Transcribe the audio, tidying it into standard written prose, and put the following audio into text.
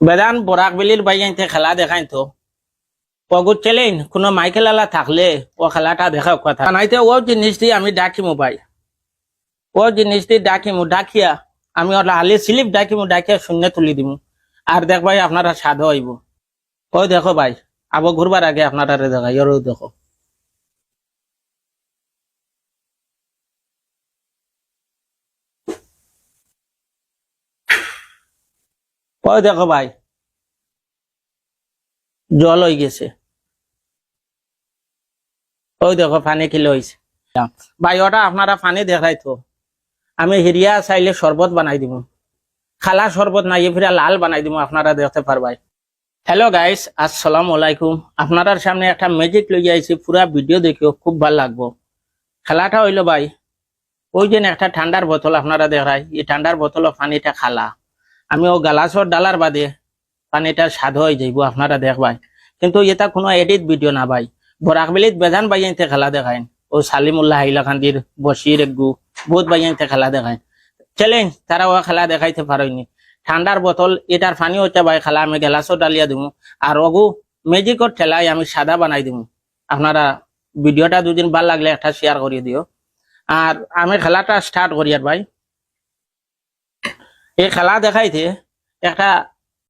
বেদান বরাক বেলির বাইতে খেলা দেখাই তো পগুর চেলেন কোনো মাইকেলালা থাকলে ও খেলাটা দেখা কথা নাইতে ও জিনিস দিয়ে আমি ডাকিমু ভাই, ও জিনিস দিয়ে ডাকিমু, ডাকিয়া আমি ওটা আলি স্লিপ ডাকিমু, ডাকিয়া শূন্য তুলি দিমু। আর দেখ ভাই আপনারা সাধ হইব। ওই দেখো ভাই, আবো ঘুরবার আগে আপনারা দেখাই, ওরও দেখো। ওই দেখো ভাই, জল হয়ে গেছে। ওই দেখো পানি কিলো হয়েছে ভাই, ওটা আপনারা পানি দেখাই তো। আমি হিরিয়া চাইলে শরবত বানাই দিব, খালা শরবত নাই ফিরা লাল বানাই দিব, আপনারা দেখতে পারবাই। হ্যালো গাইস, আসসালামু আলাইকুম। আপনার সামনে একটা ম্যাজিক লই আইছি, পুরা ভিডিও দেখিও, খুব ভালো লাগবো। খেলাটা হইলো ভাই, ওই যে একটা ঠান্ডার বোতল আপনারা দেখাই, এই ঠান্ডার বোতল পানিটা খালা আমি ও গালাসর ডালার বাদে পানিটা স্বাদ হয়ে যাইব, আপনারা দেখবাই। কিন্তু এটা কোনো এডিট ভিডিও না ভাই, বরাকবেলিত বেজান বাইয়াইতে খেলা দেখায়। ও সালিমুল্লাহ হাইলাকান্দির বসির একগু বহুত বাইয়াইতে খেলা দেখায়। চ্যালেঞ্জ, তারা ও খেলা দেখাইতে পারেনি। ঠান্ডার বোতল এটার পানি হচ্ছে ভাই খেলা আমি গ্লাসও ডালিয়া দিব, আর অগু ম্যাজিকর ঠেলাই আমি সাদা বানাই দিব। আপনারা ভিডিওটা দুদিন ভাল লাগলে একটা শেয়ার করিয়ে দিও। আর আমি খেলাটা স্টার্ট করি। আর ভাই এই খেলা দেখাইতে একটা